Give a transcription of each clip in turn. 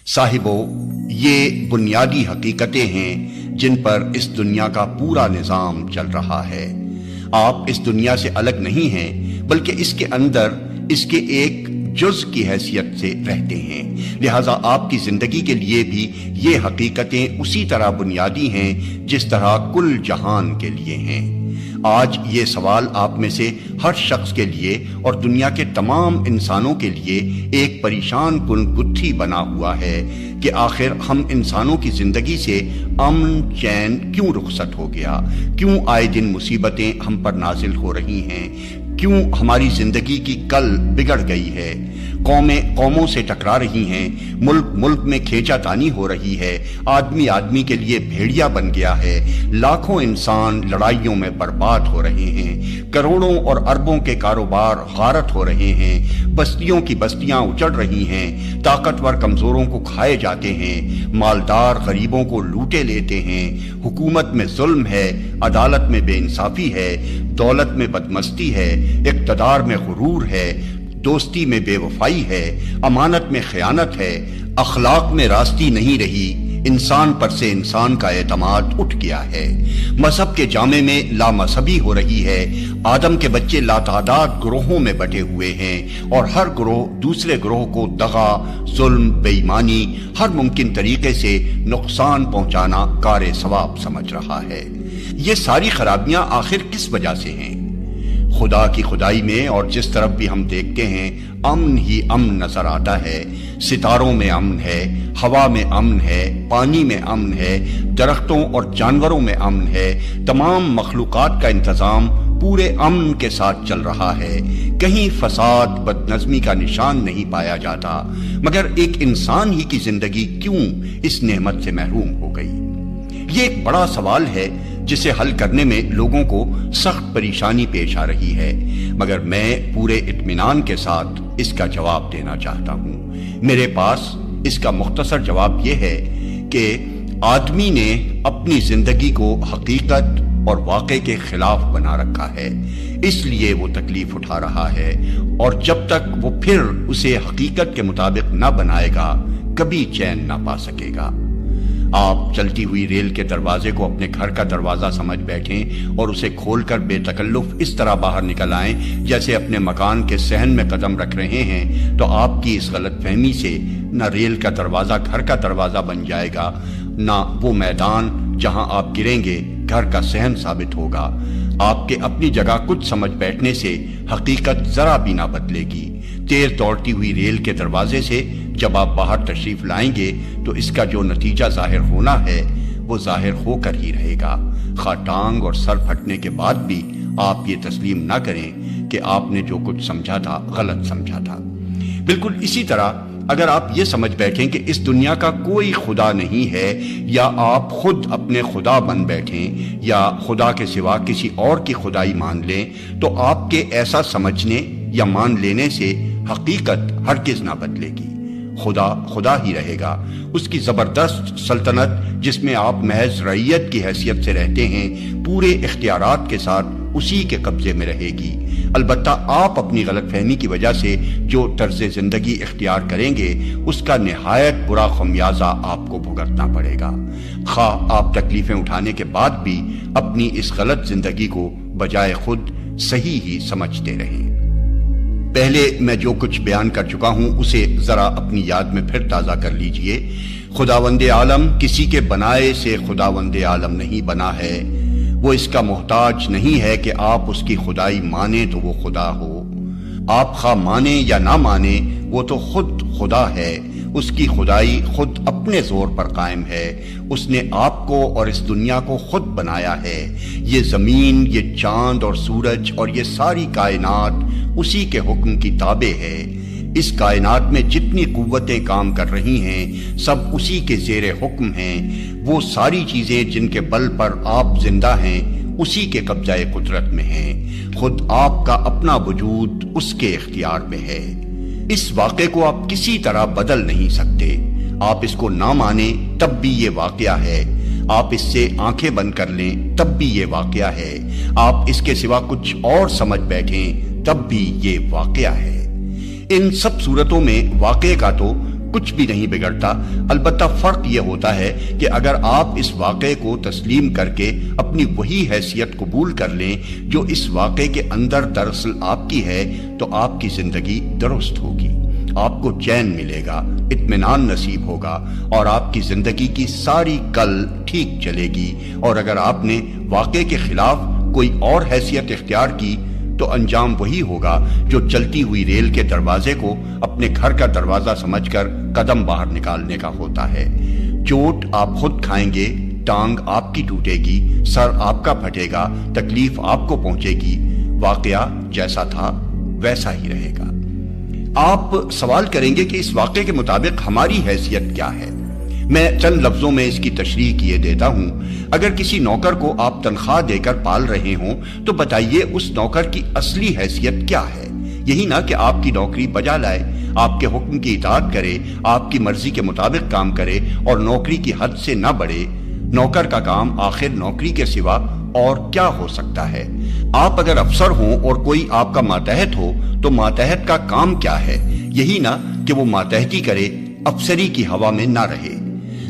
صاحبو، یہ بنیادی حقیقتیں ہیں جن پر اس دنیا کا پورا نظام چل رہا ہے۔ آپ اس دنیا سے الگ نہیں ہیں، بلکہ اس کے اندر اس کے ایک جز کی حیثیت سے رہتے ہیں۔ لہٰذا آپ کی زندگی کے لیے بھی یہ حقیقتیں اسی طرح بنیادی ہیں جس طرح کل جہان کے لیے ہیں۔ آج یہ سوال آپ میں سے ہر شخص کے لیے اور دنیا کے تمام انسانوں کے لیے ایک پریشان کن گتھی بنا ہوا ہے کہ آخر ہم انسانوں کی زندگی سے امن چین کیوں رخصت ہو گیا؟ کیوں آئے دن مصیبتیں ہم پر نازل ہو رہی ہیں؟ کیوں ہماری زندگی کی کل بگڑ گئی ہے؟ قومیں قوموں سے ٹکرا رہی ہیں، ملک ملک میں کھینچا تانی ہو رہی ہے، آدمی آدمی کے لیے بھیڑیا بن گیا ہے، لاکھوں انسان لڑائیوں میں برباد ہو رہے ہیں، کروڑوں اور اربوں کے کاروبار غارت ہو رہے ہیں، بستیوں کی بستیاں اجڑ رہی ہیں، طاقتور کمزوروں کو کھائے جاتے ہیں، مالدار غریبوں کو لوٹے لیتے ہیں، حکومت میں ظلم ہے، عدالت میں بے انصافی ہے، دولت میں بدمستی ہے، اقتدار میں غرور ہے، دوستی میں بے وفائی ہے، امانت میں خیانت ہے، اخلاق میں راستی نہیں رہی، انسان پر سے انسان کا اعتماد اٹھ گیا ہے، مذہب کے جامے میں لامذہبی ہو رہی ہے، آدم کے بچے لاتعداد گروہوں میں بٹے ہوئے ہیں اور ہر گروہ دوسرے گروہ کو دغا، ظلم، بے ایمانی، ہر ممکن طریقے سے نقصان پہنچانا کار ثواب سمجھ رہا ہے۔ یہ ساری خرابیاں آخر کس وجہ سے ہیں؟ خدا کی خدائی میں اور جس طرف بھی ہم دیکھتے ہیں امن ہی امن نظر آتا ہے۔ ستاروں میں امن ہے، ہوا میں امن ہے، پانی میں امن ہے، درختوں اور جانوروں میں امن ہے، تمام مخلوقات کا انتظام پورے امن کے ساتھ چل رہا ہے، کہیں فساد بد نظمی کا نشان نہیں پایا جاتا، مگر ایک انسان ہی کی زندگی کیوں اس نعمت سے محروم ہو گئی؟ یہ ایک بڑا سوال ہے جسے حل کرنے میں لوگوں کو سخت پریشانی پیش آ رہی ہے، مگر میں پورے اطمینان کے ساتھ اس کا جواب دینا چاہتا ہوں۔ میرے پاس اس کا مختصر جواب یہ ہے کہ آدمی نے اپنی زندگی کو حقیقت اور واقع کے خلاف بنا رکھا ہے، اس لیے وہ تکلیف اٹھا رہا ہے، اور جب تک وہ پھر اسے حقیقت کے مطابق نہ بنائے گا کبھی چین نہ پا سکے گا۔ آپ چلتی ہوئی ریل کے دروازے کو اپنے گھر کا دروازہ سمجھ بیٹھیں اور اسے کھول کر بے تکلف اس طرح باہر نکل آئیں جیسے اپنے مکان کے صحن میں قدم رکھ رہے ہیں، تو آپ کی اس غلط فہمی سے نہ ریل کا دروازہ گھر کا دروازہ بن جائے گا، نہ وہ میدان جہاں آپ گریں گے گھر کا صحن ثابت ہوگا۔ آپ کے اپنی جگہ کچھ سمجھ بیٹھنے سے حقیقت ذرا بھی نہ بدلے گی۔ تیز دوڑتی ہوئی ریل کے دروازے سے جب آپ باہر تشریف لائیں گے تو اس کا جو نتیجہ ظاہر ہونا ہے وہ ظاہر ہو کر ہی رہے گا، خواہ ٹانگ اور سر پھٹنے کے بعد بھی آپ یہ تسلیم نہ کریں کہ آپ نے جو کچھ سمجھا تھا غلط سمجھا تھا۔ بالکل اسی طرح اگر آپ یہ سمجھ بیٹھیں کہ اس دنیا کا کوئی خدا نہیں ہے، یا آپ خود اپنے خدا بن بیٹھیں یا خدا کے سوا کسی اور کی خدائی مان لیں، تو آپ کے ایسا سمجھنے یا مان لینے سے حقیقت ہرگز نہ بدلے گی۔ خدا خدا ہی رہے گا، اس کی زبردست سلطنت جس میں آپ محض رعیت کی حیثیت سے رہتے ہیں پورے اختیارات کے ساتھ اسی کے قبضے میں رہے گی۔ البتہ آپ اپنی غلط فہمی کی وجہ سے جو طرز زندگی اختیار کریں گے اس کا نہایت برا خمیازہ آپ کو بھگتنا پڑے گا، خواہ آپ تکلیفیں اٹھانے کے بعد بھی اپنی اس غلط زندگی کو بجائے خود صحیح ہی سمجھتے رہیں۔ پہلے میں جو کچھ بیان کر چکا ہوں اسے ذرا اپنی یاد میں پھر تازہ کر لیجئے۔ خداوند عالم کسی کے بنائے سے خداوند عالم نہیں بنا ہے، وہ اس کا محتاج نہیں ہے کہ آپ اس کی خدائی مانیں تو وہ خدا ہو۔ آپ خواہ مانیں یا نہ مانیں وہ تو خود خدا ہے، اس کی خدائی خود اپنے زور پر قائم ہے، اس نے آپ کو اور اس دنیا کو خود بنایا ہے۔ یہ زمین، یہ چاند اور سورج اور یہ ساری کائنات اسی کے حکم کی تابع ہے۔ اس کائنات میں جتنی قوتیں کام کر رہی ہیں سب اسی کے زیر حکم ہیں۔ وہ ساری چیزیں جن کے بل پر آپ زندہ ہیں اسی کے قبضہ قدرت میں ہیں۔ خود آپ کا اپنا وجود اس کے اختیار میں ہے۔ اس واقعے کو آپ کسی طرح بدل نہیں سکتے۔ آپ اس کو نہ مانیں تب بھی یہ واقعہ ہے، آپ اس سے آنکھیں بند کر لیں تب بھی یہ واقعہ ہے، آپ اس کے سوا کچھ اور سمجھ بیٹھیں تب بھی یہ واقعہ ہے۔ ان سب صورتوں میں واقعے کا تو کچھ بھی نہیں بگڑتا، البتہ فرق یہ ہوتا ہے کہ اگر آپ اس واقعے کو تسلیم کر کے اپنی وہی حیثیت قبول کر لیں جو اس واقعے کے اندر دراصل آپ کی ہے، تو آپ کی زندگی درست ہوگی، آپ کو چین ملے گا، اطمینان نصیب ہوگا، اور آپ کی زندگی کی ساری کل ٹھیک چلے گی۔ اور اگر آپ نے واقعے کے خلاف کوئی اور حیثیت اختیار کی تو انجام وہی ہوگا جو چلتی ہوئی ریل کے دروازے کو اپنے گھر کا دروازہ سمجھ کر قدم باہر نکالنے کا ہوتا ہے۔ چوٹ آپ خود کھائیں گے، ٹانگ آپ کی ٹوٹے گی، سر آپ کا پھٹے گا، تکلیف آپ کو پہنچے گی، واقعہ جیسا تھا ویسا ہی رہے گا۔ آپ سوال کریں گے کہ اس واقعے کے مطابق ہماری حیثیت کیا ہے؟ میں چند لفظوں میں اس کی تشریح کیے دیتا ہوں۔ اگر کسی نوکر کو آپ تنخواہ دے کر پال رہے ہوں تو بتائیے اس نوکر کی اصلی حیثیت کیا ہے؟ یہی نہ کہ آپ کی نوکری بجا لائے، آپ کے حکم کی اطاعت کرے، آپ کی مرضی کے مطابق کام کرے اور نوکری کی حد سے نہ بڑھے۔ نوکر کا کام آخر نوکری کے سوا اور کیا ہو سکتا ہے؟ آپ اگر افسر ہوں اور کوئی آپ کا ماتحت ہو تو ماتحت کا کام کیا ہے؟ یہی نہ کہ وہ ماتحتی کرے، افسری کی ہوا میں نہ رہے۔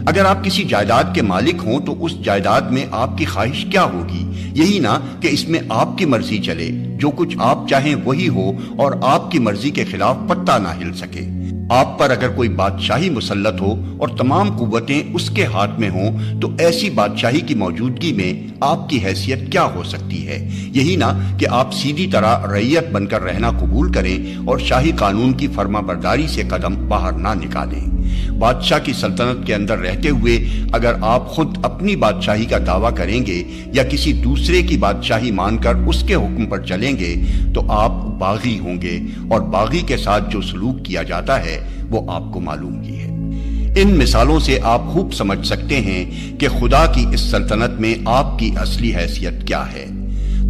اگر آپ کسی جائیداد کے مالک ہوں تو اس جائیداد میں آپ کی خواہش کیا ہوگی؟ یہی نہ کہ اس میں آپ کی مرضی چلے، جو کچھ آپ چاہیں وہی ہو اور آپ کی مرضی کے خلاف پتہ نہ ہل سکے۔ آپ پر اگر کوئی بادشاہی مسلط ہو اور تمام قوتیں اس کے ہاتھ میں ہوں تو ایسی بادشاہی کی موجودگی میں آپ کی حیثیت کیا ہو سکتی ہے؟ یہی نہ کہ آپ سیدھی طرح رعیت بن کر رہنا قبول کریں اور شاہی قانون کی فرما برداری سے قدم باہر نہ نکالیں۔ بادشاہ کی سلطنت کے اندر رہتے ہوئے اگر آپ خود اپنی بادشاہی کا دعویٰ کریں گے یا کسی دوسرے کی بادشاہی مان کر اس کے حکم پر چلیں گے تو آپ باغی ہوں گے، اور باغی کے ساتھ جو سلوک کیا جاتا ہے وہ آپ کو معلوم ہی ہے۔ ان مثالوں سے آپ خوب سمجھ سکتے ہیں کہ خدا کی اس سلطنت میں آپ کی اصلی حیثیت کیا ہے۔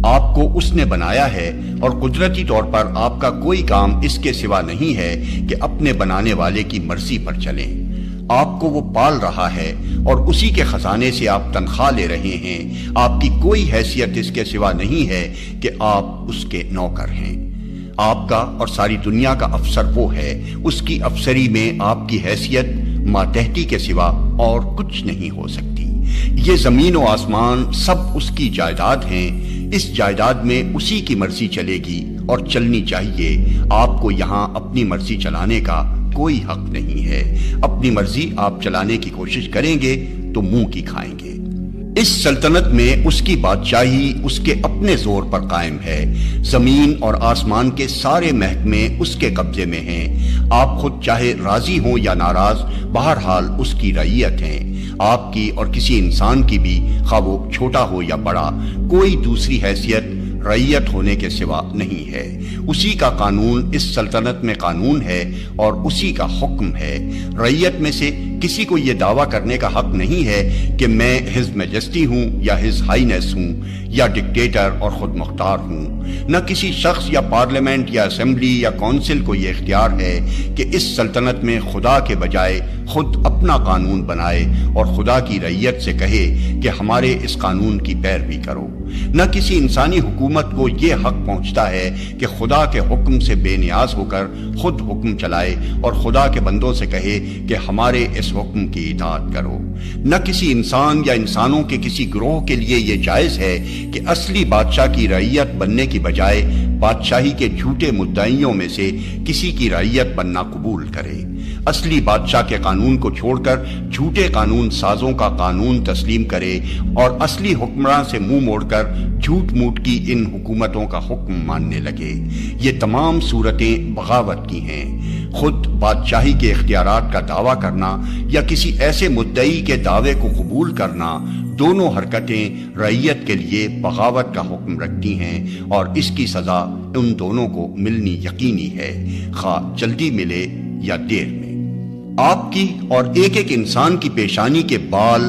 آپ کو اس نے بنایا ہے اور قدرتی طور پر آپ کا کوئی کام اس کے سوا نہیں ہے کہ اپنے بنانے والے کی مرضی پر چلیں۔ آپ کو وہ پال رہا ہے اور اسی کے خزانے سے آپ تنخواہ لے رہے ہیں۔ آپ کی کوئی حیثیت اس کے سوا نہیں ہے کہ آپ اس کے نوکر ہیں۔ آپ کا اور ساری دنیا کا افسر وہ ہے، اس کی افسری میں آپ کی حیثیت ماتحتی کے سوا اور کچھ نہیں ہو سکتی۔ یہ زمین و آسمان سب اس کی جائیداد ہیں، اس جائیداد میں اسی کی مرضی چلے گی اور چلنی چاہیے۔ آپ کو یہاں اپنی مرضی چلانے کا کوئی حق نہیں ہے۔ اپنی مرضی آپ چلانے کی کوشش کریں گے تو منہ کی کھائیں گے۔ اس سلطنت میں اس کی بادشاہی اس کے اپنے زور پر قائم ہے۔ زمین اور آسمان کے سارے محکمے اس کے قبضے میں ہیں۔ آپ خود چاہے راضی ہوں یا ناراض، بہرحال اس کی رعیت ہیں۔ آپ کی اور کسی انسان کی بھی، خواہ وہ چھوٹا ہو یا بڑا، کوئی دوسری حیثیت رعیت ہونے کے سوا نہیں ہے۔ اسی کا قانون اس سلطنت میں قانون ہے اور اسی کا حکم ہے۔ رعیت میں سے کسی کو یہ دعویٰ کرنے کا حق نہیں ہے کہ میں ہز میجسٹی ہوں یا ہز ہائینس ہوں یا ڈکٹیٹر اور خود مختار ہوں۔ نہ کسی شخص یا پارلیمنٹ یا اسمبلی یا کونسل کو یہ اختیار ہے کہ اس سلطنت میں خدا کے بجائے خود اپنا قانون بنائے اور خدا کی رعیت سے کہے کہ ہمارے اس قانون کی پیروی کرو۔ نہ کسی انسانی حکومت کو یہ حق پہنچتا ہے کہ خدا کے حکم سے بے نیاز ہو کر خود حکم چلائے اور خدا کے بندوں سے کہے کہ ہمارے اس حکم کی اطاعت کرو۔ نہ کسی انسان یا انسانوں کے کسی گروہ کے لیے یہ جائز ہے کہ اصلی بادشاہ کی رعیت بننے کی بجائے بادشاہی کے جھوٹے مدعیوں میں سے کسی کی رعیت بننا قبول کرے۔ اصلی بادشاہ کے قانون کو چھوڑ کر جھوٹے قانون سازوں کا قانون تسلیم کرے اور اصلی حکمراں سے منہ موڑ کر جھوٹ موٹ کی ان حکومتوں کا حکم ماننے لگے۔ یہ تمام صورتیں بغاوت کی ہیں۔ خود بادشاہی کے اختیارات کا دعویٰ کرنا یا کسی ایسے مدعی کے دعوے کو قبول کرنا، دونوں حرکتیں رعیت کے لیے بغاوت کا حکم رکھتی ہیں اور اس کی سزا ان دونوں کو ملنی یقینی ہے، خواہ جلدی ملے یا دیر میں۔ آپ کی اور ایک ایک انسان کی پیشانی کے بال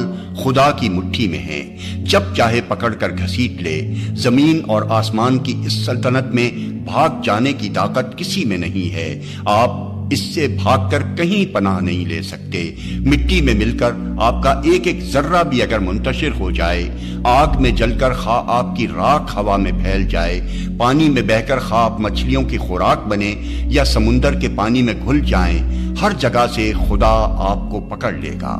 خدا کی مٹھی میں ہیں، جب چاہے پکڑ کر گھسیٹ لے۔ زمین اور آسمان کی اس سلطنت میں بھاگ جانے کی طاقت کسی میں نہیں ہے۔ آپ اس سے بھاگ کر کہیں پناہ نہیں لے سکتے۔ مٹی میں مل کر آپ کا ایک ایک ذرہ بھی اگر منتشر ہو جائے، آگ میں جل کر خواہ آپ کی راکھ ہوا میں پھیل جائے، پانی میں بہہ کر خواہ آپ مچھلیوں کی خوراک بنے یا سمندر کے پانی میں گھل جائیں، ہر جگہ سے خدا آپ کو پکڑ لے گا۔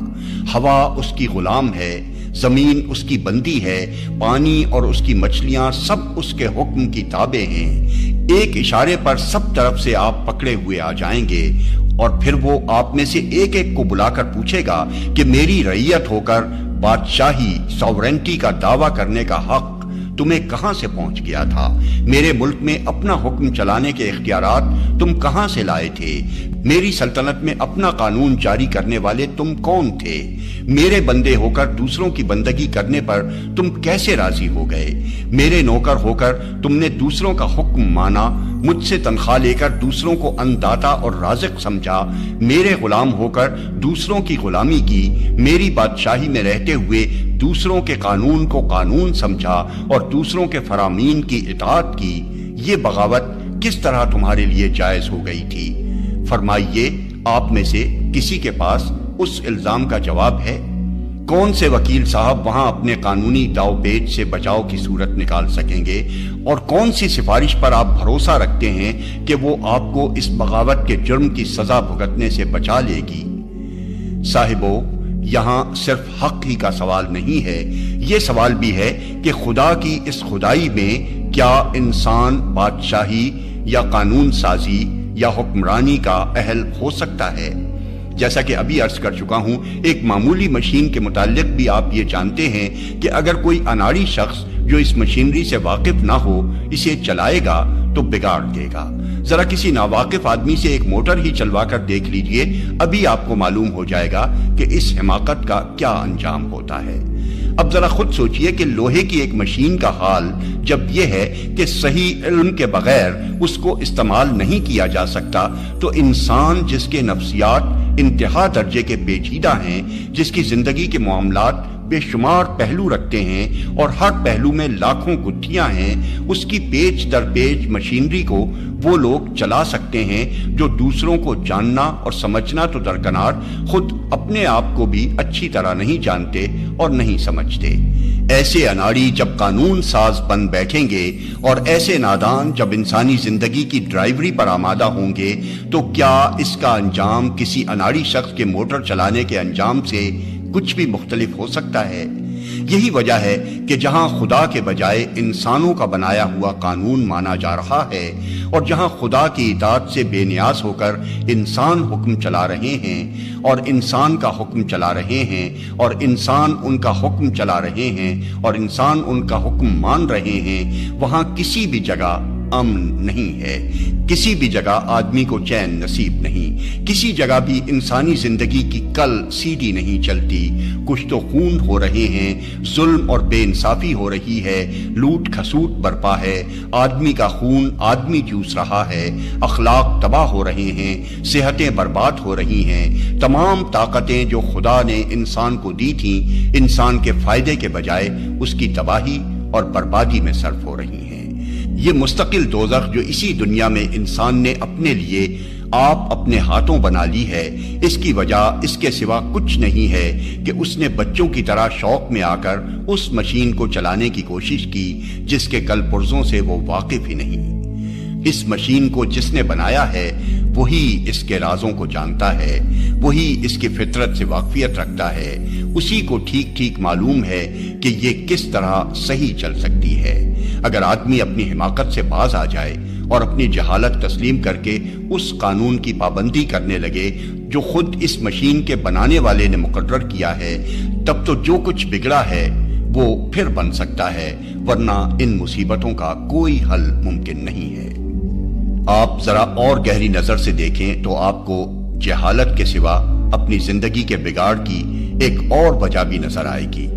ہوا اس کی غلام ہے، زمین اس کی بندی ہے، پانی اور اس کی مچھلیاں سب اس کے حکم کی تابع ہیں۔ ایک اشارے پر سب طرف سے آپ پکڑے ہوئے آ جائیں گے، اور پھر وہ آپ میں سے ایک ایک کو بلا کر پوچھے گا کہ میری رعیت ہو کر بادشاہی ساورنٹی کا دعویٰ کرنے کا حق تمہیں کہاں سے پہنچ گیا تھا؟ میرے ملک میں اپنا حکم چلانے کے اختیارات تم کہاں سے لائے تھے؟ میری سلطنت میں اپنا قانون جاری کرنے والے تم کون تھے؟ میرے بندے ہو کر دوسروں کی بندگی کرنے پر تم کیسے راضی ہو گئے؟ میرے نوکر ہو کر تم نے دوسروں کا حکم مانا، مجھ سے تنخواہ لے کر دوسروں کو انداتا اور رازق سمجھا، میرے غلام ہو کر دوسروں کی غلامی کی، میری بادشاہی میں رہتے ہوئے دوسروں کے قانون کو قانون سمجھا اور دوسروں کے فرامین کی اطاعت کی۔ یہ بغاوت کس طرح تمہارے لیے جائز ہو گئی تھی؟ فرمائیے، آپ میں سے کسی کے پاس اس الزام کا جواب ہے؟ کون سے وکیل صاحب وہاں اپنے قانونی داؤ پیچ سے بچاؤ کی صورت نکال سکیں گے؟ اور کون سی سفارش پر آپ بھروسہ رکھتے ہیں کہ وہ آپ کو اس بغاوت کے جرم کی سزا بھگتنے سے بچا لے گی؟ صاحبو، یہاں صرف حق ہی کا سوال نہیں ہے، یہ سوال بھی ہے کہ خدا کی اس خدائی میں کیا انسان بادشاہی یا قانون سازی یا حکمرانی کا اہل ہو سکتا ہے؟ جیسا کہ ابھی عرض کر چکا ہوں، ایک معمولی مشین کے متعلق بھی آپ یہ جانتے ہیں کہ اگر کوئی اناڑی شخص جو اس مشینری سے واقف نہ ہو اسے چلائے گا تو بگاڑ دے گا۔ ذرا کسی ناواقف آدمی سے ایک موٹر ہی چلوا کر دیکھ لیجئے، ابھی آپ کو معلوم ہو جائے گا کہ اس حماقت کا کیا انجام ہوتا ہے۔ اب ذرا خود سوچئے کہ لوہے کی ایک مشین کا حال جب یہ ہے کہ صحیح علم کے بغیر اس کو استعمال نہیں کیا جا سکتا، تو انسان جس کے نفسیات انتہا درجے کے پیچیدہ ہیں، جس کی زندگی کے معاملات بے شمار پہلو رکھتے ہیں اور ہر پہلو میں لاکھوں گتھیاں ہیں، اس کی پیچ در پیچ مشینری کو وہ لوگ چلا سکتے ہیں جو دوسروں کو جاننا اور سمجھنا تو درکنار، خود اپنے آپ کو بھی اچھی طرح نہیں جانتے اور نہیں سمجھتے۔ ایسے اناڑی جب قانون ساز بن بیٹھیں گے اور ایسے نادان جب انسانی زندگی کی ڈرائیوری پر آمادہ ہوں گے، تو کیا اس کا انجام کسی اناڑی شخص کے موٹر چلانے کے انجام سے کچھ بھی مختلف ہو سکتا ہے؟ یہی وجہ ہے کہ جہاں خدا کے بجائے انسانوں کا بنایا ہوا قانون مانا جا رہا ہے، اور جہاں خدا کی اطاعت سے بے نیاز ہو کر انسان حکم چلا رہے ہیں اور انسان کا حکم چلا رہے ہیں اور انسان ان کا حکم چلا رہے ہیں اور انسان ان کا حکم مان رہے ہیں، وہاں کسی بھی جگہ امن نہیں ہے، کسی بھی جگہ آدمی کو چین نصیب نہیں، کسی جگہ بھی انسانی زندگی کی کل سیدھی نہیں چلتی۔ کچھ تو خون ہو رہے ہیں، ظلم اور بے انصافی ہو رہی ہے، لوٹ کھسوٹ برپا ہے، آدمی کا خون آدمی چوس رہا ہے، اخلاق تباہ ہو رہے ہیں، صحتیں برباد ہو رہی ہیں، تمام طاقتیں جو خدا نے انسان کو دی تھیں انسان کے فائدے کے بجائے اس کی تباہی اور بربادی میں صرف ہو رہی ہیں۔ یہ مستقل دوزخ جو اسی دنیا میں انسان نے اپنے لیے آپ اپنے ہاتھوں بنا لی ہے، اس کی وجہ اس کے سوا کچھ نہیں ہے کہ اس نے بچوں کی طرح شوق میں آ کر اس مشین کو چلانے کی کوشش کی جس کے کل پرزوں سے وہ واقف ہی نہیں۔ اس مشین کو جس نے بنایا ہے وہی اس کے رازوں کو جانتا ہے، وہی اس کی فطرت سے واقفیت رکھتا ہے، اسی کو ٹھیک ٹھیک معلوم ہے کہ یہ کس طرح صحیح چل سکتی ہے۔ اگر آدمی اپنی حماقت سے باز آ جائے اور اپنی جہالت تسلیم کر کے اس قانون کی پابندی کرنے لگے جو خود اس مشین کے بنانے والے نے مقرر کیا ہے، تب تو جو کچھ بگڑا ہے وہ پھر بن سکتا ہے، ورنہ ان مصیبتوں کا کوئی حل ممکن نہیں ہے۔ آپ ذرا اور گہری نظر سے دیکھیں تو آپ کو جہالت کے سوا اپنی زندگی کے بگاڑ کی ایک اور وجہ بھی نظر آئے گی۔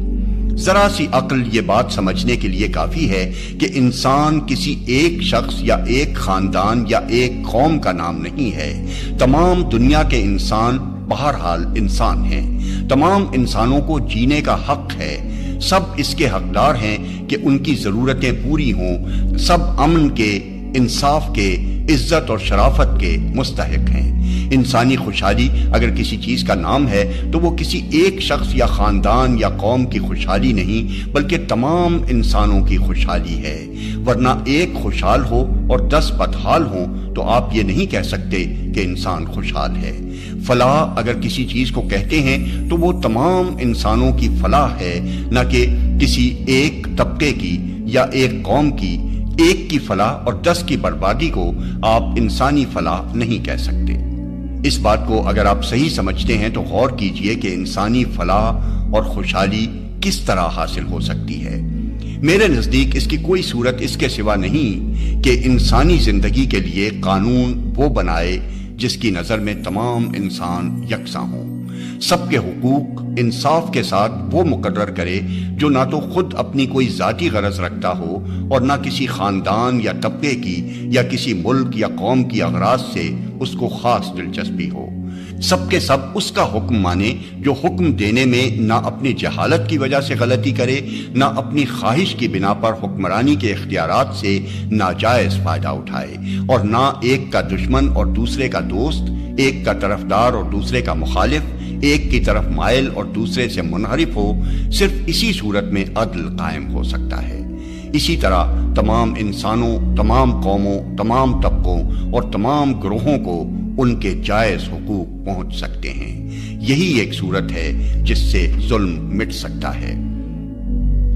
ذرا سی عقل یہ بات سمجھنے کے لیے کافی ہے کہ انسان کسی ایک شخص یا ایک خاندان یا ایک قوم کا نام نہیں ہے۔ تمام دنیا کے انسان بہرحال انسان ہیں، تمام انسانوں کو جینے کا حق ہے، سب اس کے حقدار ہیں کہ ان کی ضرورتیں پوری ہوں، سب امن کے، انصاف کے، عزت اور شرافت کے مستحق ہیں۔ انسانی خوشحالی اگر کسی چیز کا نام ہے تو وہ کسی ایک شخص یا خاندان یا قوم کی خوشحالی نہیں بلکہ تمام انسانوں کی خوشحالی ہے، ورنہ ایک خوشحال ہو اور 10 بدحال ہوں تو آپ یہ نہیں کہہ سکتے کہ انسان خوشحال ہے۔ فلاح اگر کسی چیز کو کہتے ہیں تو وہ تمام انسانوں کی فلاح ہے، نہ کہ کسی ایک طبقے کی یا ایک قوم کی۔ ایک کی فلاح اور 10 کی بربادی کو آپ انسانی فلاح نہیں کہہ سکتے۔ اس بات کو اگر آپ صحیح سمجھتے ہیں تو غور کیجئے کہ انسانی فلاح اور خوشحالی کس طرح حاصل ہو سکتی ہے۔ میرے نزدیک اس کی کوئی صورت اس کے سوا نہیں کہ انسانی زندگی کے لیے قانون وہ بنائے جس کی نظر میں تمام انسان یکساں ہوں، سب کے حقوق انصاف کے ساتھ وہ مقرر کرے جو نہ تو خود اپنی کوئی ذاتی غرض رکھتا ہو اور نہ کسی خاندان یا طبقے کی یا کسی ملک یا قوم کی اغراض سے اس کو خاص دلچسپی ہو۔ سب کے سب اس کا حکم مانے جو حکم دینے میں نہ اپنی جہالت کی وجہ سے غلطی کرے، نہ اپنی خواہش کی بنا پر حکمرانی کے اختیارات سے ناجائز فائدہ اٹھائے، اور نہ ایک کا دشمن اور دوسرے کا دوست، ایک کا طرفدار اور دوسرے کا مخالف، ایک کی طرف مائل اور دوسرے سے منحرف ہو۔ صرف اسی صورت میں عدل قائم ہو سکتا ہے۔ اسی طرح تمام انسانوں، تمام قوموں، تمام طبقوں اور تمام گروہوں کو ان کے جائز حقوق پہنچ سکتے ہیں۔ یہی ایک صورت ہے جس سے ظلم مٹ سکتا ہے۔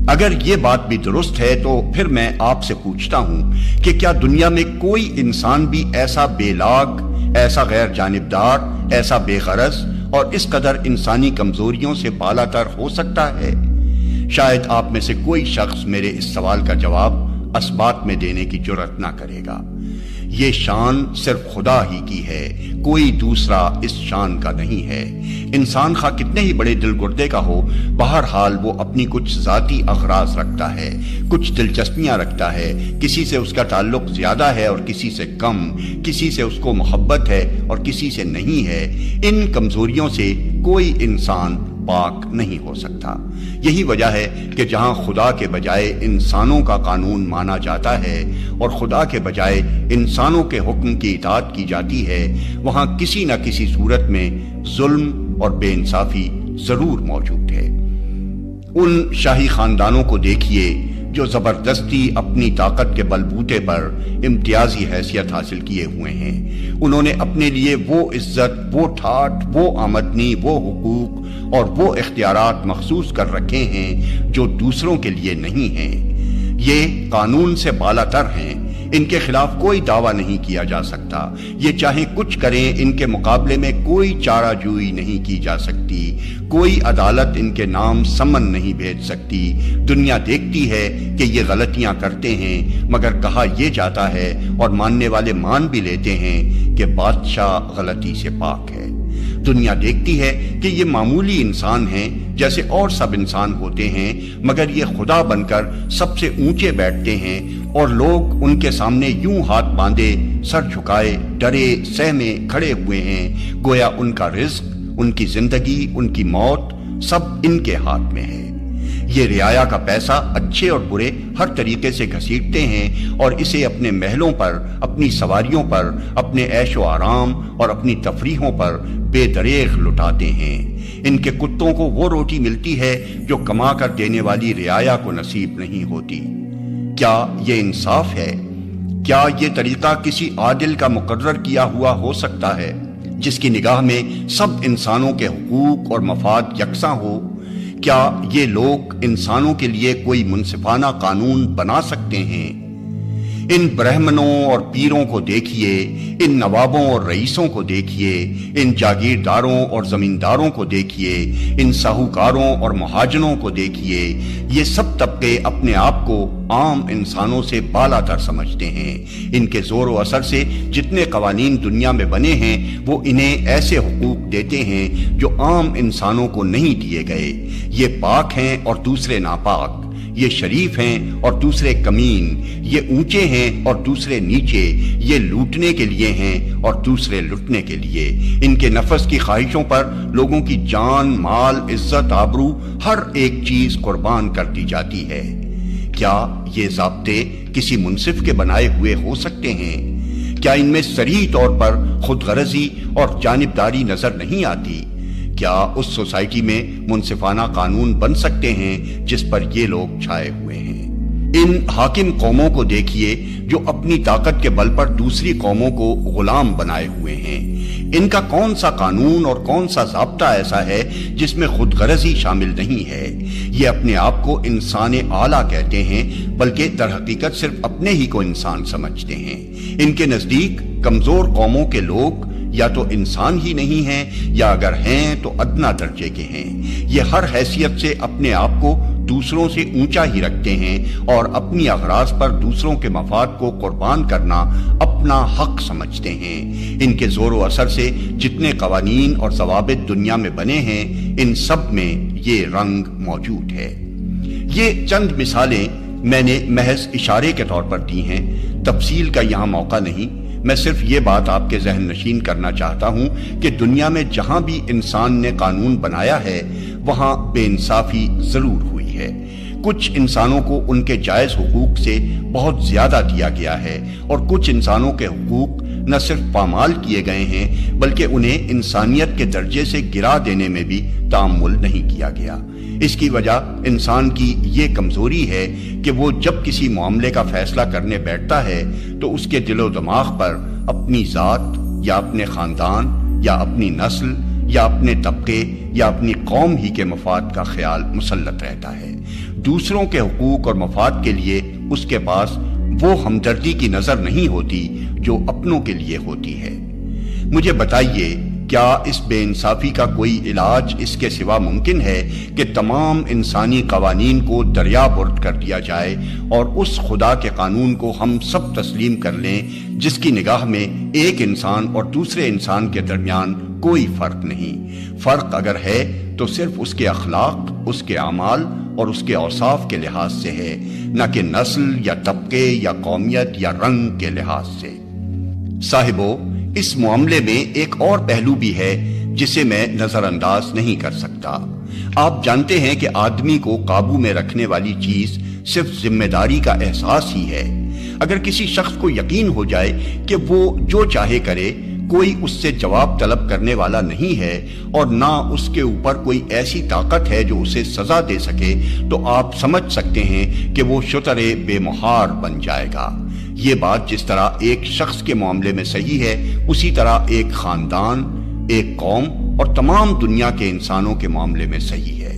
اگر یہ بات بھی درست ہے تو پھر میں آپ سے پوچھتا ہوں کہ کیا دنیا میں کوئی انسان بھی ایسا بے لاگ، ایسا غیر جانبدار، ایسا بے غرض اور اس قدر انسانی کمزوریوں سے بالاتر ہو سکتا ہے؟ شاید آپ میں سے کوئی شخص میرے اس سوال کا جواب اثبات میں دینے کی جرات نہ کرے گا۔ یہ شان صرف خدا ہی کی ہے، کوئی دوسرا اس شان کا نہیں ہے۔ انسان خواہ کتنے ہی بڑے دل گردے کا ہو، بہرحال وہ اپنی کچھ ذاتی اغراض رکھتا ہے، کچھ دلچسپیاں رکھتا ہے، کسی سے اس کا تعلق زیادہ ہے اور کسی سے کم، کسی سے اس کو محبت ہے اور کسی سے نہیں ہے۔ ان کمزوریوں سے کوئی انسان پاک نہیں ہو سکتا۔ یہی وجہ ہے کہ جہاں خدا کے بجائے انسانوں کا قانون مانا جاتا ہے اور خدا کے بجائے انسانوں کے حکم کی اطاعت کی جاتی ہے، وہاں کسی نہ کسی صورت میں ظلم اور بے انصافی ضرور موجود ہے۔ ان شاہی خاندانوں کو دیکھیے جو زبردستی اپنی طاقت کے بل بوتے پر امتیازی حیثیت حاصل کیے ہوئے ہیں۔ انہوں نے اپنے لیے وہ عزت، وہ ٹھاٹھ، وہ آمدنی، وہ حقوق اور وہ اختیارات مخصوص کر رکھے ہیں جو دوسروں کے لیے نہیں ہیں۔ یہ قانون سے بالاتر ہیں، ان کے خلاف کوئی دعویٰ نہیں کیا جا سکتا۔ یہ چاہے کچھ کریں، ان کے مقابلے میں کوئی چارہ جوئی نہیں کی جا سکتی، کوئی عدالت ان کے نام سمن نہیں بھیج سکتی۔ دنیا دیکھتی ہے کہ یہ غلطیاں کرتے ہیں، مگر کہا یہ جاتا ہے اور ماننے والے مان بھی لیتے ہیں کہ بادشاہ غلطی سے پاک ہے۔ دنیا دیکھتی ہے کہ یہ معمولی انسان ہیں جیسے اور سب انسان ہوتے ہیں، مگر یہ خدا بن کر سب سے اونچے بیٹھتے ہیں اور لوگ ان کے سامنے یوں ہاتھ باندھے، سر جھکائے، ڈرے سہمے کھڑے ہوئے ہیں، گویا ان کا رزق، ان کی زندگی، ان کی موت سب ان کے ہاتھ میں ہے۔ یہ رعایا کا پیسہ اچھے اور برے ہر طریقے سے گھسیٹتے ہیں اور اسے اپنے محلوں پر، اپنی سواریوں پر، اپنے عیش و آرام اور اپنی تفریحوں پر بے دریغ لٹاتے ہیں۔ ان کے کتوں کو وہ روٹی ملتی ہے جو کما کر دینے والی رعایا کو نصیب نہیں ہوتی۔ کیا یہ انصاف ہے؟ کیا یہ طریقہ کسی عادل کا مقرر کیا ہوا ہو سکتا ہے جس کی نگاہ میں سب انسانوں کے حقوق اور مفاد یکساں ہو؟ کیا یہ لوگ انسانوں کے لیے کوئی منصفانہ قانون بنا سکتے ہیں؟ ان برہمنوں اور پیروں کو دیکھیے، ان نوابوں اور رئیسوں کو دیکھیے، ان جاگیرداروں اور زمینداروں کو دیکھیے، ان ساہوکاروں اور مہاجنوں کو دیکھیے۔ یہ سب طبقے اپنے آپ کو عام انسانوں سے بالا تر سمجھتے ہیں۔ ان کے زور و اثر سے جتنے قوانین دنیا میں بنے ہیں وہ انہیں ایسے حقوق دیتے ہیں جو عام انسانوں کو نہیں دیے گئے۔ یہ پاک ہیں اور دوسرے ناپاک، یہ شریف ہیں اور دوسرے کمین، یہ اونچے ہیں اور دوسرے نیچے، یہ لوٹنے کے لیے ہیں اور دوسرے لٹنے کے لیے۔ ان کے نفس کی خواہشوں پر لوگوں کی جان، مال، عزت، آبرو، ہر ایک چیز قربان کر دی جاتی ہے۔ کیا یہ ضابطے کسی منصف کے بنائے ہوئے ہو سکتے ہیں؟ کیا ان میں صریح طور پر خود غرضی اور جانبداری نظر نہیں آتی؟ کیا اس سوسائٹی میں منصفانہ قانون بن سکتے ہیں جس پر یہ لوگ چھائے ہوئے ہیں؟ ان حاکم قوموں کو دیکھیے جو اپنی طاقت کے بل پر دوسری قوموں کو غلام بنائے ہوئے ہیں۔ ان کا کون سا قانون اور کون سا ضابطہ ایسا ہے جس میں خود غرضی شامل نہیں ہے؟ یہ اپنے آپ کو انسان اعلیٰ کہتے ہیں، بلکہ در حقیقت صرف اپنے ہی کو انسان سمجھتے ہیں۔ ان کے نزدیک کمزور قوموں کے لوگ یا تو انسان ہی نہیں ہیں، یا اگر ہیں تو ادنا درجے کے ہیں۔ یہ ہر حیثیت سے اپنے آپ کو دوسروں سے اونچا ہی رکھتے ہیں اور اپنی اغراض پر دوسروں کے مفاد کو قربان کرنا اپنا حق سمجھتے ہیں۔ ان کے زور و اثر سے جتنے قوانین اور ضوابط دنیا میں بنے ہیں، ان سب میں یہ رنگ موجود ہے۔ یہ چند مثالیں میں نے محض اشارے کے طور پر دی ہیں، تفصیل کا یہاں موقع نہیں۔ میں صرف یہ بات آپ کے ذہن نشین کرنا چاہتا ہوں کہ دنیا میں جہاں بھی انسان نے قانون بنایا ہے وہاں بے انصافی ضرور ہوئی ہے۔ کچھ انسانوں کو ان کے جائز حقوق سے بہت زیادہ دیا گیا ہے، اور کچھ انسانوں کے حقوق نہ صرف پامال کیے گئے ہیں بلکہ انہیں انسانیت کے درجے سے گرا دینے میں بھی تأمل نہیں کیا گیا۔ اس کی وجہ انسان کی یہ کمزوری ہے کہ وہ جب کسی معاملے کا فیصلہ کرنے بیٹھتا ہے تو اس کے دل و دماغ پر اپنی ذات یا اپنے خاندان یا اپنی نسل یا اپنے طبقے یا اپنی قوم ہی کے مفاد کا خیال مسلط رہتا ہے۔ دوسروں کے حقوق اور مفاد کے لیے اس کے پاس وہ ہمدردی کی نظر نہیں ہوتی جو اپنوں کے لیے ہوتی ہے۔ مجھے بتائیے، کیا اس بے انصافی کا کوئی علاج اس کے سوا ممکن ہے کہ تمام انسانی قوانین کو دریا برد کر دیا جائے اور اس خدا کے قانون کو ہم سب تسلیم کر لیں جس کی نگاہ میں ایک انسان اور دوسرے انسان کے درمیان کوئی فرق نہیں؟ فرق اگر ہے تو صرف اس کے اخلاق، اس کے اعمال اور اس کے اوصاف کے لحاظ سے ہے، نہ کہ نسل یا طبقے یا قومیت یا رنگ کے لحاظ سے۔ صاحبو، اس معاملے میں ایک اور پہلو بھی ہے جسے میں نظر انداز نہیں کر سکتا۔ آپ جانتے ہیں کہ آدمی کو قابو میں رکھنے والی چیز صرف ذمہ داری کا احساس ہی ہے۔ اگر کسی شخص کو یقین ہو جائے کہ وہ جو چاہے کرے، کوئی اس سے جواب طلب کرنے والا نہیں ہے اور نہ اس کے اوپر کوئی ایسی طاقت ہے جو اسے سزا دے سکے، تو آپ سمجھ سکتے ہیں کہ وہ شتر بے مہار بن جائے گا۔ یہ بات جس طرح ایک شخص کے معاملے میں صحیح ہے، اسی طرح ایک خاندان، ایک قوم اور تمام دنیا کے انسانوں کے معاملے میں صحیح ہے۔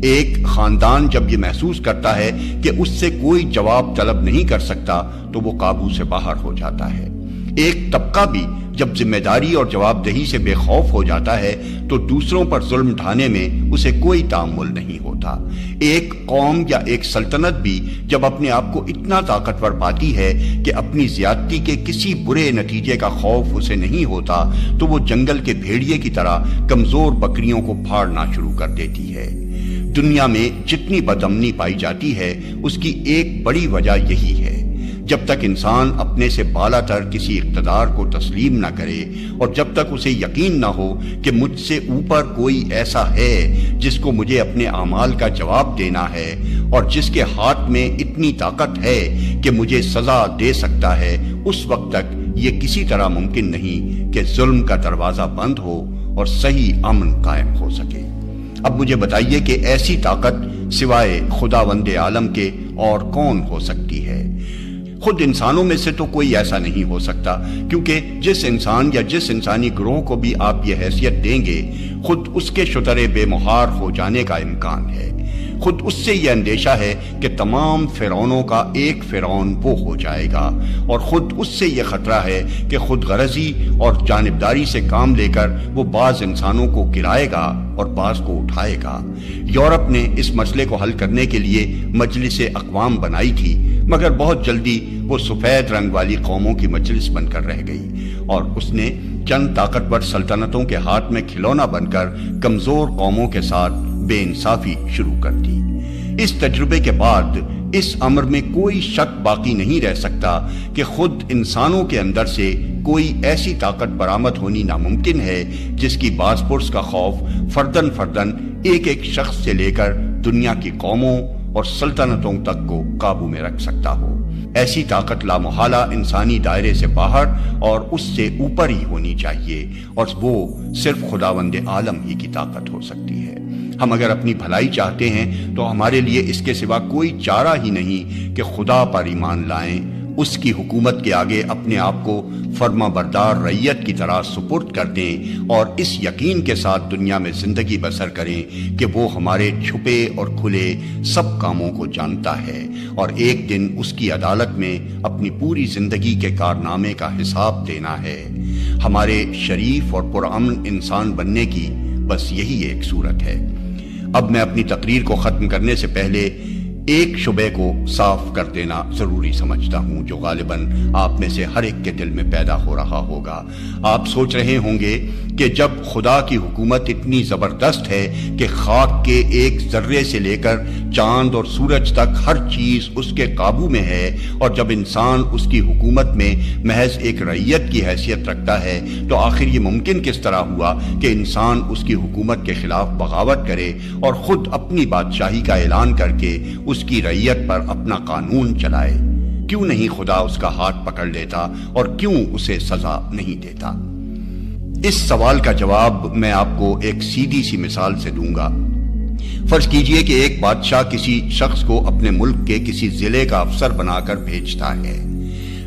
ایک خاندان جب یہ محسوس کرتا ہے کہ اس سے کوئی جواب طلب نہیں کر سکتا تو وہ قابو سے باہر ہو جاتا ہے۔ ایک طبقہ بھی جب ذمہ داری اور جواب دہی سے بے خوف ہو جاتا ہے تو دوسروں پر ظلم ڈھانے میں اسے کوئی تأمل نہیں ہوتا۔ ایک قوم یا ایک سلطنت بھی جب اپنے آپ کو اتنا طاقتور پاتی ہے کہ اپنی زیادتی کے کسی برے نتیجے کا خوف اسے نہیں ہوتا تو وہ جنگل کے بھیڑیے کی طرح کمزور بکریوں کو پھاڑنا شروع کر دیتی ہے۔ دنیا میں جتنی بدامنی پائی جاتی ہے اس کی ایک بڑی وجہ یہی ہے۔ جب تک انسان اپنے سے بالا تر کسی اقتدار کو تسلیم نہ کرے اور جب تک اسے یقین نہ ہو کہ مجھ سے اوپر کوئی ایسا ہے جس کو مجھے اپنے اعمال کا جواب دینا ہے اور جس کے ہاتھ میں اتنی طاقت ہے کہ مجھے سزا دے سکتا ہے، اس وقت تک یہ کسی طرح ممکن نہیں کہ ظلم کا دروازہ بند ہو اور صحیح امن قائم ہو سکے۔ اب مجھے بتائیے کہ ایسی طاقت سوائے خداوند عالم کے اور کون ہو سکتی ہے؟ خود انسانوں میں سے تو کوئی ایسا نہیں ہو سکتا، کیونکہ جس انسان یا جس انسانی گروہ کو بھی آپ یہ حیثیت دیں گے، خود اس کے شتر بے مہار ہو جانے کا امکان ہے۔ خود اس سے یہ اندیشہ ہے کہ تمام فرعونوں کا ایک فرعون وہ ہو جائے گا، اور خود اس سے یہ خطرہ ہے کہ خود غرضی اور جانبداری سے کام لے کر وہ بعض انسانوں کو گرائے گا اور بعض کو اٹھائے گا۔ یورپ نے اس مسئلے کو حل کرنے کے لیے مجلس اقوام بنائی تھی، مگر بہت جلدی وہ سفید رنگ والی قوموں کی مجلس بن کر رہ گئی، اور اس نے چند طاقتور سلطنتوں کے ہاتھ میں کھلونا بن کر کمزور قوموں کے ساتھ بے انصافی شروع کر دی۔ اس تجربے کے بعد اس امر میں کوئی شک باقی نہیں رہ سکتا کہ خود انسانوں کے اندر سے کوئی ایسی طاقت برآمد ہونی ناممکن ہے جس کی باز پرس کا خوف فردن فردن ایک ایک شخص سے لے کر دنیا کی قوموں اور سلطنتوں تک کو قابو میں رکھ سکتا ہو۔ ایسی طاقت لامحالہ انسانی دائرے سے باہر اور اس سے اوپر ہی ہونی چاہیے، اور وہ صرف خداوند عالم ہی کی طاقت ہو سکتی ہے۔ ہم اگر اپنی بھلائی چاہتے ہیں تو ہمارے لیے اس کے سوا کوئی چارہ ہی نہیں کہ خدا پر ایمان لائیں، اس کی حکومت کے آگے اپنے آپ کو فرما بردار رعیت کی طرح سپرد کر دیں، اور اس یقین کے ساتھ دنیا میں زندگی بسر کریں کہ وہ ہمارے چھپے اور کھلے سب کاموں کو جانتا ہے، اور ایک دن اس کی عدالت میں اپنی پوری زندگی کے کارنامے کا حساب دینا ہے۔ ہمارے شریف اور پرامن انسان بننے کی بس یہی ایک صورت ہے۔ اب میں اپنی تقریر کو ختم کرنے سے پہلے ایک شبے کو صاف کر دینا ضروری سمجھتا ہوں، جو غالباً آپ میں سے ہر ایک کے دل میں پیدا ہو رہا ہوگا۔ آپ سوچ رہے ہوں گے کہ جب خدا کی حکومت اتنی زبردست ہے کہ خاک کے ایک ذرے سے لے کر چاند اور سورج تک ہر چیز اس کے قابو میں ہے، اور جب انسان اس کی حکومت میں محض ایک رعیت کی حیثیت رکھتا ہے، تو آخر یہ ممکن کس طرح ہوا کہ انسان اس کی حکومت کے خلاف بغاوت کرے اور خود اپنی بادشاہی کا اعلان کر کے اس کی رعیت پر اپنا قانون چلائے؟ کیوں نہیں خدا اس کا ہاتھ پکڑ لیتا، اور کیوں اسے سزا نہیں دیتا؟ اس سوال کا جواب میں آپ کو ایک سیدھی سی مثال سے دوں گا۔ فرض کیجئے کہ ایک بادشاہ کسی شخص کو اپنے ملک کے کسی ضلع کا افسر بنا کر بھیجتا ہے۔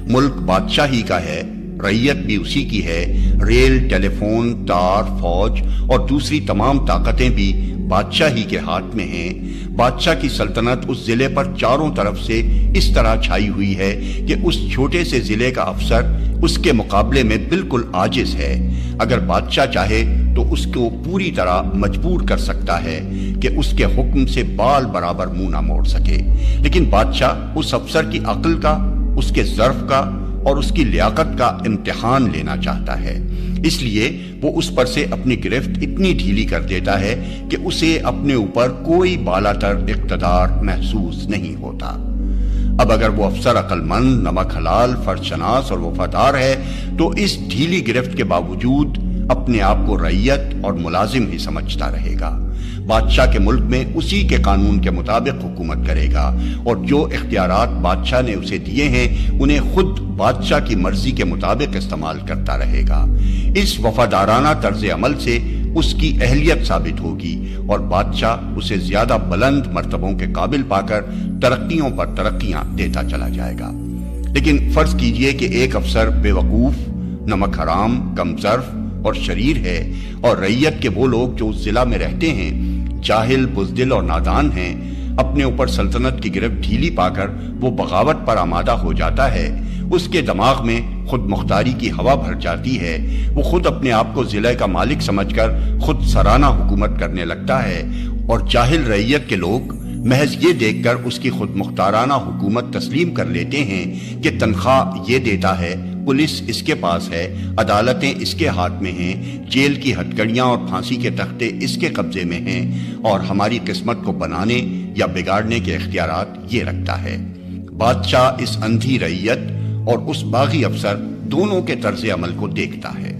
ملک بادشاہ ہی کا ہے، رعیت بھی اسی کی ہے، ریل، ٹیلی فون، تار، فوج اور دوسری تمام طاقتیں بھی بادشاہ ہی کے ہاتھ میں ہیں۔ بادشاہ کی سلطنت اس ضلع پر چاروں طرف سے اس طرح چھائی ہوئی ہے کہ اس چھوٹے سے ضلع کا افسر اس کے مقابلے میں بالکل عاجز ہے۔ اگر بادشاہ چاہے تو اس کو پوری طرح مجبور کر سکتا ہے کہ اس کے حکم سے بال برابر منہ نہ موڑ سکے، لیکن بادشاہ اس افسر کی عقل کا، اس کے ظرف کا اور اس کی لیاقت کا امتحان لینا چاہتا ہے۔ اس لیے وہ اس پر سے اپنی گرفت اتنی ڈھیلی کر دیتا ہے کہ اسے اپنے اوپر کوئی بالا تر اقتدار محسوس نہیں ہوتا۔ اب اگر وہ افسر عقل مند، نمک حلال، فرض شناس اور وفادار ہے تو اس ڈھیلی گرفت کے باوجود اپنے آپ کو رعیت اور ملازم ہی سمجھتا رہے گا۔ بادشاہ کے ملک میں اسی کے قانون کے مطابق حکومت کرے گا، اور جو اختیارات بادشاہ نے اسے دیے ہیں انہیں خود بادشاہ کی مرضی کے مطابق استعمال کرتا رہے گا۔ اس وفادارانہ طرز عمل سے اس کی اہلیت ثابت ہوگی، اور بادشاہ اسے زیادہ بلند مرتبوں کے قابل پا کر ترقیوں پر ترقیاں دیتا چلا جائے گا۔ لیکن فرض کیجئے کہ ایک افسر بے وقوف، نمک حرام، کم ظرف اور شریر ہے، اور رعیت کے وہ لوگ جو اس ضلع میں رہتے ہیں جاہل، بزدل اور نادان ہیں۔ اپنے اوپر سلطنت کی گرفت ڈھیلی پا کر وہ بغاوت پر آمادہ ہو جاتا ہے۔ اس کے دماغ میں خود مختاری کی ہوا بھر جاتی ہے، وہ خود اپنے آپ کو ضلع کا مالک سمجھ کر خود سرانہ حکومت کرنے لگتا ہے، اور جاہل رعیت کے لوگ محض یہ دیکھ کر اس کی خود مختارانہ حکومت تسلیم کر لیتے ہیں کہ تنخواہ یہ دیتا ہے، پولیس اس کے پاس ہے، عدالتیں اس کے ہاتھ میں ہیں، جیل کی ہتکڑیاں اور پھانسی کے تختے اس کے قبضے میں ہیں، اور ہماری قسمت کو بنانے یا بگاڑنے کے اختیارات یہ رکھتا ہے۔ بادشاہ اس اندھی رعیت اور اس باغی افسر دونوں کے طرز عمل کو دیکھتا ہے،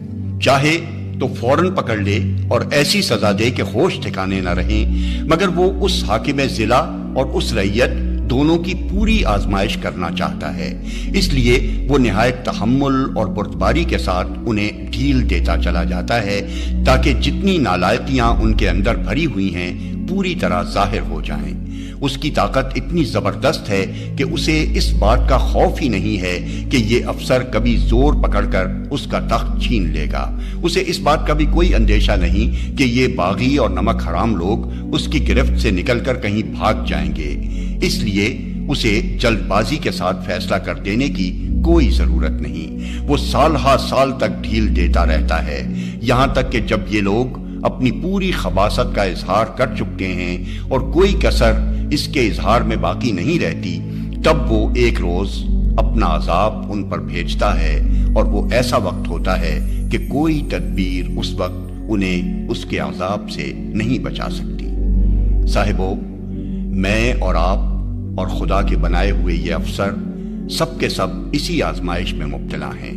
چاہے تو فوراً پکڑ لے اور ایسی سزا دے کہ ہوش ٹھکانے نہ رہیں، مگر وہ اس حاکم ضلع اور اس رعیت دونوں کی پوری آزمائش کرنا چاہتا ہے۔ اس لیے وہ نہایت تحمل اور بردباری کے ساتھ انہیں ڈھیل دیتا چلا جاتا ہے، تاکہ جتنی نالائقیاں ان کے اندر بھری ہوئی ہیں پوری طرح ظاہر ہو جائیں۔ اس کی طاقت اتنی زبردست ہے کہ اسے اس بات کا خوف ہی نہیں ہے کہ یہ افسر کبھی زور پکڑ کر اس کا تخت چھین لے گا۔ اسے اس بات کا بھی کوئی اندیشہ نہیں کہ یہ باغی اور نمک حرام لوگ اس کی گرفت سے نکل کر کہیں بھاگ جائیں گے۔ اس لیے اسے جلد بازی کے ساتھ فیصلہ کر دینے کی کوئی ضرورت نہیں۔ وہ سال ہا سال تک ڈھیل دیتا رہتا ہے، یہاں تک کہ جب یہ لوگ اپنی پوری خباثت کا اظہار کر چکے ہیں اور کوئی کسر اس کے اظہار میں باقی نہیں رہتی، تب وہ ایک روز اپنا عذاب ان پر بھیجتا ہے، اور وہ ایسا وقت ہوتا ہے کہ کوئی تدبیر اس وقت انہیں اس کے عذاب سے نہیں بچا سکتی۔ صاحبو، میں اور آپ اور خدا کے بنائے ہوئے یہ افسر سب کے سب اسی آزمائش میں مبتلا ہیں۔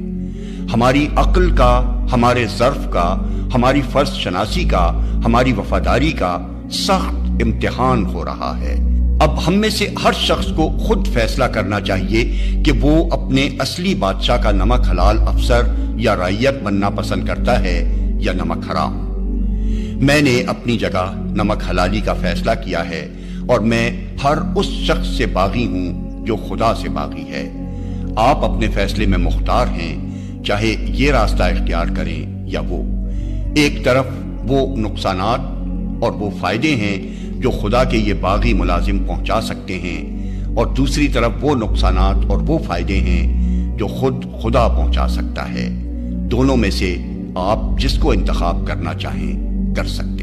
ہماری عقل کا، ہمارے ظرف کا، ہماری فرض شناسی کا، ہماری وفاداری کا سخت امتحان ہو رہا ہے۔ اب ہم میں سے ہر شخص کو خود فیصلہ کرنا چاہیے کہ وہ اپنے اصلی بادشاہ کا نمک حلال افسر یا رعیت بننا پسند کرتا ہے یا نمک حرام۔ میں نے اپنی جگہ نمک حلالی کا فیصلہ کیا ہے، اور میں ہر اس شخص سے باغی ہوں جو خدا سے باغی ہے۔ آپ اپنے فیصلے میں مختار ہیں، چاہے یہ راستہ اختیار کریں یا وہ۔ ایک طرف وہ نقصانات اور وہ فائدے ہیں جو خدا کے یہ باغی ملازم پہنچا سکتے ہیں، اور دوسری طرف وہ نقصانات اور وہ فائدے ہیں جو خود خدا پہنچا سکتا ہے۔ دونوں میں سے آپ جس کو انتخاب کرنا چاہیں کر سکتے ہیں۔